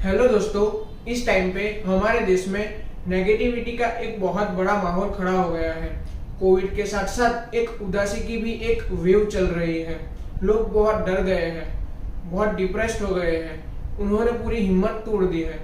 Hello दोस्तों, इस time पे हमारे देश में नेगेटिविटी का एक बहुत बड़ा माहौल खड़ा हो गया है। कोविड के साथ साथ एक उदासी की भी एक वेव चल रही है। लोग बहुत डर गए हैं, बहुत डिप्रेस्ड हो गए हैं। उन्होंने पूरी हिम्मत तोड़ दी है।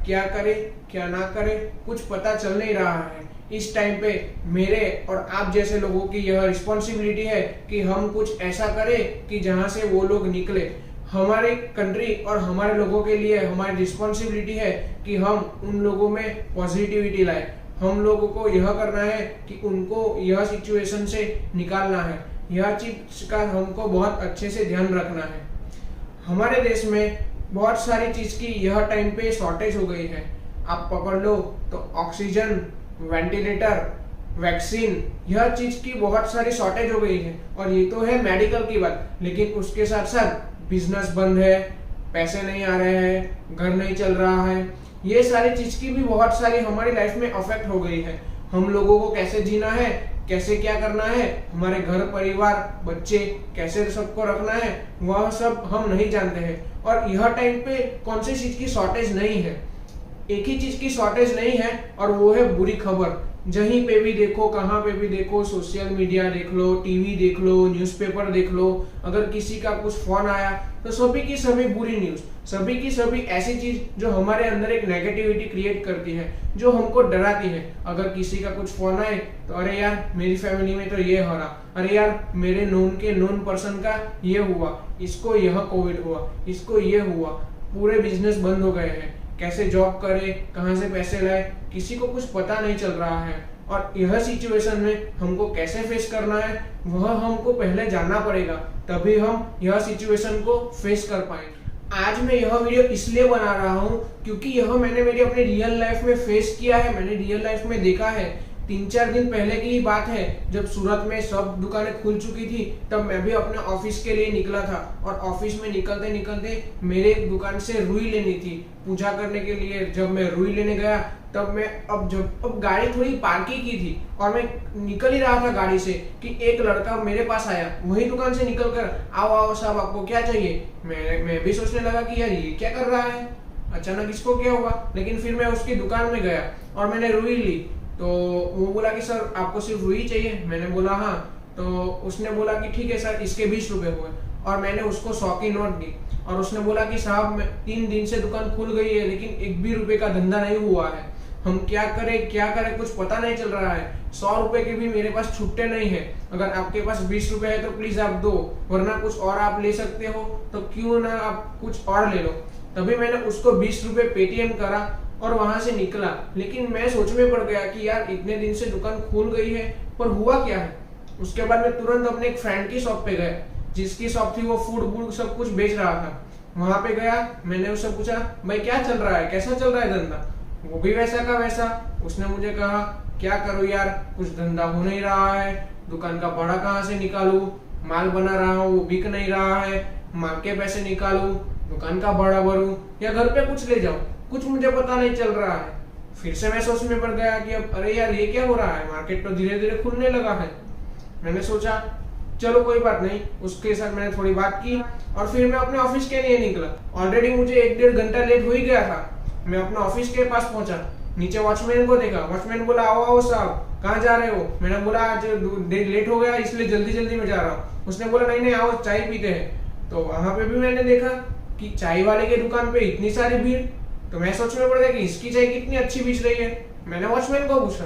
क्या करे क्या ना करे कुछ पता चल नहीं रहा है। इस टाइम पे मेरे और आप जैसे लोगों की यह रिस्पॉन्सिबिलिटी है कि हम कुछ ऐसा करें कि जहां से वो लोग निकले। हमारी कंट्री और हमारे लोगों के लिए हमारी रिस्पॉन्सिबिलिटी है कि हम उन लोगों में पॉजिटिविटी लाए। हम लोगों को यह करना है कि उनको यह सिचुएशन से निकालना है। यह चीज का हमको बहुत अच्छे से ध्यान रखना है। हमारे देश में बहुत सारी चीज की यह टाइम पे शॉर्टेज हो गई है। आप पकड़ लो तो ऑक्सीजन, वेंटिलेटर, वैक्सीन, यह चीज की बहुत सारी शॉर्टेज हो गई है। और ये तो है मेडिकल की बात, लेकिन उसके साथ साथ बिजनेस बंद है, पैसे नहीं आ रहे हैं, घर नहीं चल रहा है। ये सारी चीज की भी बहुत सारी हमारी लाइफ में अफेक्ट हो गई है। हम लोगों को कैसे जीना है, कैसे क्या करना है, हमारे घर परिवार बच्चे कैसे सबको रखना है, वह सब हम नहीं जानते हैं। और यह टाइम पे कौन सी चीज की शॉर्टेज नहीं है, एक ही चीज की शॉर्टेज नहीं है, और वो है बुरी खबर। जहीं पे भी देखो, कहाँ पे भी देखो, सोशल मीडिया देख लो, टीवी देख लो, न्यूज़पेपर देख लो, अगर किसी का कुछ फोन आया तो सभी की सभी बुरी न्यूज, सभी की सभी ऐसी चीज जो हमारे अंदर एक नेगेटिविटी क्रिएट करती है, जो हमको डराती है। अगर किसी का कुछ फोन आए तो अरे यार मेरी फैमिली में तो ये हो रहा, अरे यार मेरे नोन पर्सन का ये हुआ, इसको यह कोविड हुआ, इसको ये हुआ, पूरे बिजनेस बंद हो गए हैं, कैसे जॉब करे, कहां से पैसे लाए, किसी को कुछ पता नहीं चल रहा है। और यह सिचुएशन में हमको कैसे फेस करना है वह हमको पहले जानना पड़ेगा, तभी हम यह सिचुएशन को फेस कर पाएंगे। आज मैं यह वीडियो इसलिए बना रहा हूं क्योंकि यह मैंने मेरी अपनी रियल लाइफ में फेस किया है, मैंने रियल लाइफ में देखा है। 3-4 दिन पहले की ही बात है, जब सूरत में सब दुकानें खुल चुकी थी, तब मैं भी अपने ऑफिस के लिए निकला था। और ऑफिस में निकलते निकलते मेरे एक दुकान से रुई लेनी थी पूजा करने के लिए। जब मैं रुई लेने गया तब मैं अब गाड़ी थोड़ी पार्किंग की थी और मैं निकल ही रहा था गाड़ी से कि एक लड़का मेरे पास आया, वही दुकान से निकल कर, आओ आओ साहब आपको क्या चाहिए। मैं भी सोचने लगा कि यार ये क्या कर रहा है, अचानक इसको क्या हुआ। लेकिन फिर मैं उसकी दुकान में गया और मैंने रुई ली। तो वो बोला कि सर आपको सिर्फ रुई चाहिए। मैंने बोला हाँ। तो उसने बोला कि ठीक है सर, इसके 20 रुपए हुए। और मैंने उसको 100 की नोट दी और उसने बोला कि साहब 3 दिन से दुकान खुल गई है लेकिन एक भी रुपए का धंधा नहीं हुआ है, हम क्या करें कुछ पता नहीं चल रहा है। 100 रुपए के भी मेरे पास छुट्टे नहीं है, अगर आपके पास 20 रुपए है तो प्लीज आप दो, वरना कुछ और आप ले सकते हो तो क्यों ना आप कुछ और ले लो। तभी मैंने उसको 20 रुपए पेटीएम करा और वहां से निकला। लेकिन मैं सोच में पड़ गया कि यार इतने दिन से दुकान खुल गई है पर हुआ क्या है। उसके बाद मैं तुरंत अपने एक फ्रेंड की शॉप पे गया, जिसकी शॉप थी वो फूड वूड सब कुछ बेच रहा था। वहां पे गया, मैंने उससे पूछा भाई क्या चल रहा है, कैसा चल रहा है धंधा। वो भी वैसा का वैसा। उसने मुझे कहा क्या करूं यार, कुछ धंधा हो नहीं रहा है, दुकान का भाड़ा कहाँ से निकालू, माल बना रहा हूँ वो बिक नहीं रहा है, माल के पैसे निकालू, दुकान का भाड़ा भरूं या घर पे कुछ ले जाऊं, कुछ मुझे पता नहीं चल रहा है। फिर से मैं सोच में पड़ गया कि अब अरे यार ये क्या हो रहा है, मार्केट तो धीरे धीरे खुलने लगा है। मैंने सोचा चलो कोई बात नहीं, उसके साथ मैंने थोड़ी बात की और फिर मैं अपने ऑफिस के लिए निकला। ऑलरेडी मुझे 1-1.5 घंटा लेट हो ही गया था। मैं अपने ऑफिस के पास पहुंचा, नीचे वॉचमैन को देखा। वॉचमैन बोला आओ आओ साहब कहाँ जा रहे हो। मैंने बोला आज लेट हो गया इसलिए जल्दी जल्दी में जा रहा हूँ। उसने बोला नहीं नहीं आओ चाय पीते हैं। तो वहां पे भी मैंने देखा कि चाय वाले के दुकान पे इतनी सारी भीड़। तो मैं सोच में पड़ गया कि इसकी चाय कितनी अच्छी बीच रही है। मैंने वॉचमैन को पूछा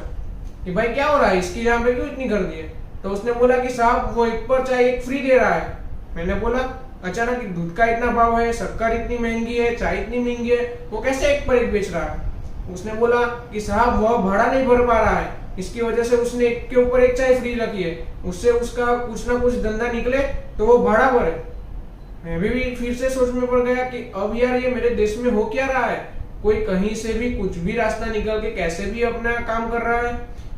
कि भाई क्या हो रहा है, इसकी यहाँ पे क्यों इतनी गर्दी है। तो उसने बोला कि साहब वो एक पर चाय एक फ्री दे रहा है। मैंने बोला अचानक दूध का इतना भाव है, शक्कर इतनी महंगी है, चाय इतनी महंगी है, वो कैसे एक पर एक बेच रहा है। उसने बोला कि साहब वह भाड़ा नहीं भर पा रहा है, इसकी वजह से उसने एक के ऊपर एक चाय फ्री रखी है, उससे उसका कुछ ना कुछ धंधा निकले तो वो भाड़ा भरे। मैं भी फिर से सोच में पड़ गया कि अब यार ये मेरे देश में हो क्या रहा है, कोई कहीं से भी कुछ भी रास्ता निकल के कैसे भी अपना काम कर रहा है।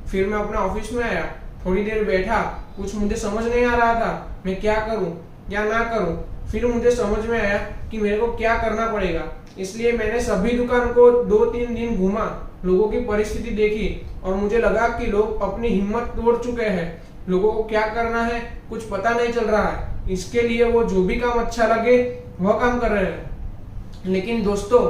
फिर मैं अपने ऑफिस में आया, थोड़ी देर बैठा, कुछ मुझे समझ नहीं आ रहा था मैं क्या करूं क्या ना करूं। फिर मुझे समझ में आया कि मेरे को क्या करना पड़ेगा। इसलिए मैंने सभी दुकान को 2-3 दिन घूमा, लोगों की परिस्थिति देखी और मुझे लगा कि लोग अपनी हिम्मत तोड़ चुके हैं, लोगों को क्या करना है कुछ पता नहीं चल रहा है। इसके लिए वो जो भी काम अच्छा लगे वह काम कर रहे हैं। लेकिन दोस्तों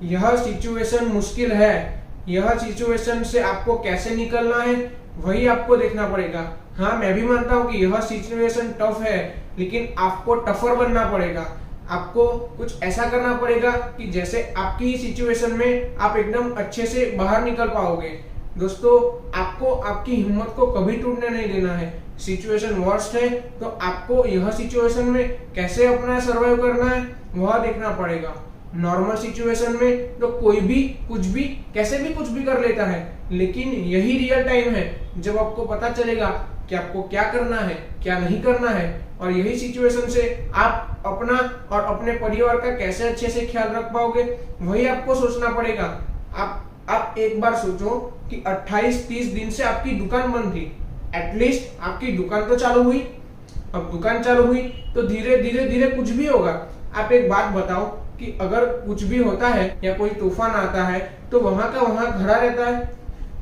यह सिचुएशन मुश्किल है, यह सिचुएशन से आपको कैसे निकलना है वही आपको देखना पड़ेगा। हाँ, मैं भी मानता हूँ कि यह सिचुएशन टफ है, लेकिन आपको टफर बनना पड़ेगा। आपको कुछ ऐसा करना पड़ेगा कि जैसे आपकी ही सिचुएशन में आप एकदम अच्छे से बाहर निकल पाओगे। दोस्तों, आपको आपकी हिम्मत को कभी टूटने नहीं देना है। सिचुएशन वर्स्ट है तो आपको यह सिचुएशन में कैसे अपना सर्वाइव करना है वह देखना पड़ेगा। नॉर्मल सिचुएशन में तो कोई भी कुछ भी कैसे भी कुछ भी कर लेता है, लेकिन यही रियल टाइम है जब आपको पता चलेगा कि आपको क्या करना है, क्या नहीं करना है। और यही सिचुएशन से आप अपना और अपने परिवार का कैसे अच्छे से ख्याल रख पाओगे वही आपको सोचना पड़ेगा। आप एक बार सोचो कि 28-30 दिन से आपकी दुकान बंद थी। एटलीस्ट आपकी दुकान तो चालू हुई। अब दुकान चालू हुई तो धीरे धीरे धीरे कुछ भी होगा। आप एक बात बताओ कि अगर कुछ भी होता है या कोई तूफान आता है तो वहां का वहां खड़ा रहता है?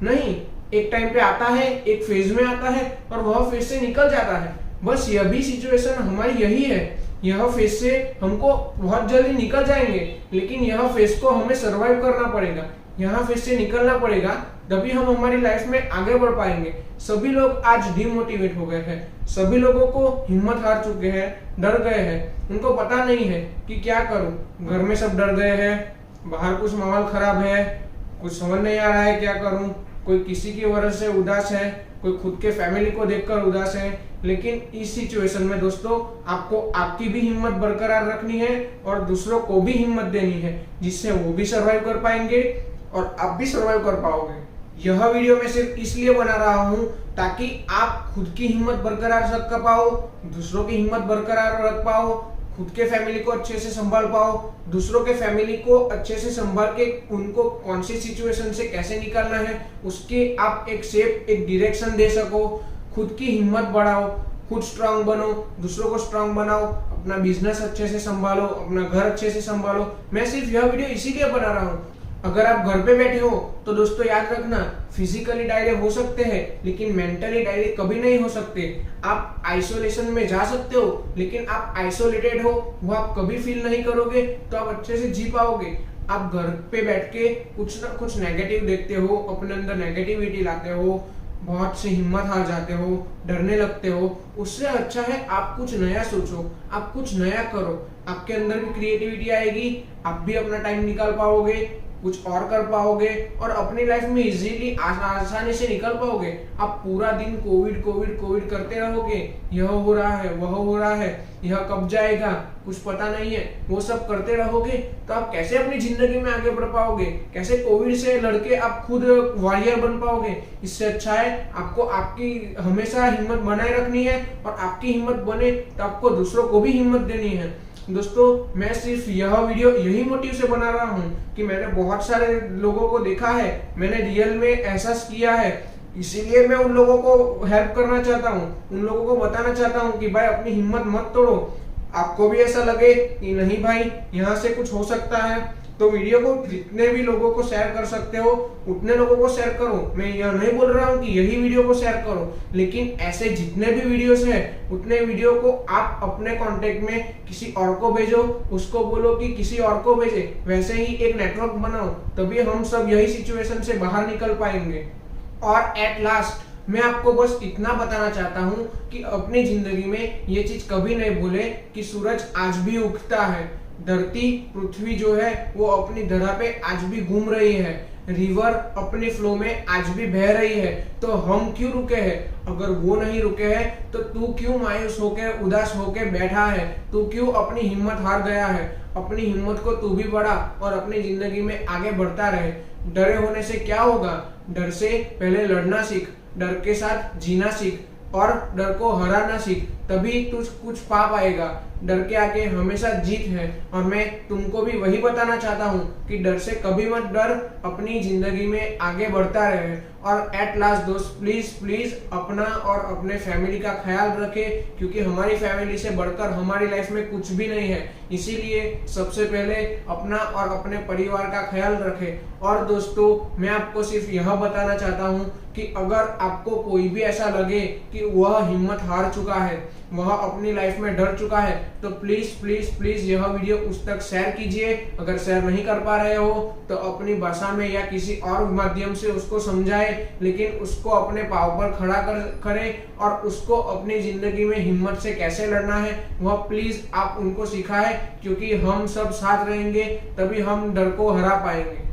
नहीं, एक टाइम पे आता है, एक फेज में आता है और वह फेज से निकल जाता है। बस यह भी सिचुएशन हमारी यही है। यह फेज से हमको बहुत जल्दी निकल जाएंगे, लेकिन यह फेज को हमें सरवाइव करना पड़ेगा। यहाँ फेज से निकलना पड़ेगा, तभी हम हमारी लाइफ में आगे बढ़ पाएंगे। सभी लोग आज डिमोटिवेट हो गए हैं, सभी लोगों को हिम्मत हार चुके हैं, डर गए हैं। उनको पता नहीं है कि क्या करूं। घर में सब डर गए हैं, बाहर कुछ माहौल खराब है, कुछ समझ नहीं आ रहा है क्या करूं। कोई किसी की वजह से उदास है, कोई खुद के फैमिली को देखकर उदास है। लेकिन इस सिचुएशन में दोस्तों, आपको आपकी भी हिम्मत बरकरार रखनी है और दूसरों को भी हिम्मत देनी है, जिससे वो भी सरवाइव कर पाएंगे और आप भी सरवाइव कर पाओगे। यह वीडियो मैं सिर्फ इसलिए बना रहा हूं ताकि आप खुद की हिम्मत बरकरार रख पाओ, दूसरों की हिम्मत बरकरार रख पाओ, खुद के फैमिली को अच्छे से संभाल पाओ, दूसरों के फैमिली को अच्छे से संभाल के उनको कौन सी सिचुएशन से कैसे निकालना है उसके आप एक शेप, एक डायरेक्शन दे सको। खुद की हिम्मत बढ़ाओ, खुद स्ट्रांग बनो, दूसरों को स्ट्रांग बनाओ, अपना बिजनेस अच्छे से संभालो, अपना घर अच्छे से संभालो। मैं सिर्फ यह वीडियो इसीलिए बना रहा हूँ। अगर आप घर पे बैठे हो तो दोस्तों याद रखना, फिजिकली डायरे हो सकते हैं लेकिन मेंटली डायरे कभी नहीं हो सकते। आप आइसोलेशन में जा सकते हो, लेकिन आप आइसोलेटेड हो वो आप कभी फील नहीं करोगे, तो आप अच्छे से जी पाओगे। आप घर पे बैठ के कुछ ना कुछ नेगेटिव देखते हो, अपने अंदर नेगेटिविटी लाते हो, बहुत से हिम्मत हार जाते हो, डरने लगते हो। उससे अच्छा है आप कुछ नया सोचो, आप कुछ नया करो। आपके अंदर भी क्रिएटिविटी आएगी, आप भी अपना टाइम निकाल पाओगे, कुछ और कर पाओगे और अपनी लाइफ में इजीली आसानी से निकल पाओगे। आप पूरा दिन कोविड कोविड कोविड करते रहोगे, यह हो रहा है, वह हो रहा है, यह कब जाएगा कुछ पता नहीं है, वो सब करते रहोगे तो आप कैसे अपनी जिंदगी में आगे बढ़ पाओगे? कैसे कोविड से लड़के आप खुद वॉरियर बन पाओगे? इससे अच्छा है आपको आपकी हमेशा हिम्मत बनाए रखनी है, और आपकी हिम्मत बने तो आपको दूसरों को भी हिम्मत देनी है। दोस्तों, मैं सिर्फ यह वीडियो यही मोटिव से बना रहा हूँ कि मैंने बहुत सारे लोगों को देखा है, मैंने रियल में एहसास किया है, इसीलिए मैं उन लोगों को हेल्प करना चाहता हूँ, उन लोगों को बताना चाहता हूँ कि भाई अपनी हिम्मत मत तोड़ो। आपको भी ऐसा लगे कि नहीं भाई यहाँ से कुछ हो सकता है, तो वीडियो को जितने भी लोगों को शेयर कर सकते हो उतने लोगों को शेयर करो। मैं यह नहीं बोल रहा हूँ कि यही वीडियो को शेयर करो, लेकिन ऐसे जितने भी वीडियोस हैं उतने वीडियो को आप अपने कांटेक्ट में किसी और को भेजो, उसको बोलो कि किसी और को भेजे। वैसे ही एक नेटवर्क बनाओ, तभी हम सब यही सिचुएशन से बाहर निकल पाएंगे। और एट लास्ट मैं आपको बस इतना बताना चाहता हूँ कि अपनी जिंदगी में ये चीज कभी नहीं भूले कि सूरज आज भी उगता है, धरती पृथ्वी जो है वो अपनी धरा पे आज भी घूम रही है, रिवर अपने फ्लो में आज भी बह रही है। तो हम क्यों रुके हैं? अगर वो नहीं रुके हैं तो तू क्यों मायूस होके उदास होके बैठा है? तू क्यों अपनी हिम्मत हार गया है? अपनी हिम्मत को तू भी बढ़ा और अपनी जिंदगी में आगे बढ़ता रहे। डरे होने से क्या होगा? डर से पहले लड़ना सीख, डर के साथ जीना सीख और डर को हराना सीख, तभी तू कुछ पा पाएगा। डर के आगे हमेशा जीत है। और मैं तुमको भी वही बताना चाहता हूँ कि डर से कभी मत डर, अपनी जिंदगी में आगे बढ़ता रहे। और एट लास्ट दोस्त, प्लीज प्लीज अपना और अपने फैमिली का ख्याल रखे, क्योंकि हमारी फैमिली से बढ़कर हमारी लाइफ में कुछ भी नहीं है। इसीलिए सबसे पहले अपना और अपने परिवार का ख्याल रखे। और दोस्तों, मैं आपको सिर्फ यह बताना चाहता हूँ कि अगर आपको कोई भी ऐसा लगे कि वह हिम्मत हार चुका है, वह अपनी लाइफ में डर चुका है, तो प्लीज प्लीज प्लीज यह वीडियो उस तक शेयर कीजिए। अगर शेयर नहीं कर पा रहे हो तो अपनी भाषा में या किसी और माध्यम से उसको समझाए, लेकिन उसको अपने पाँव पर खड़ा करे और उसको अपनी जिंदगी में हिम्मत से कैसे लड़ना है वह प्लीज आप उनको सिखाएं, क्योंकि हम सब साथ रहेंगे तभी हम डर को हरा पाएंगे।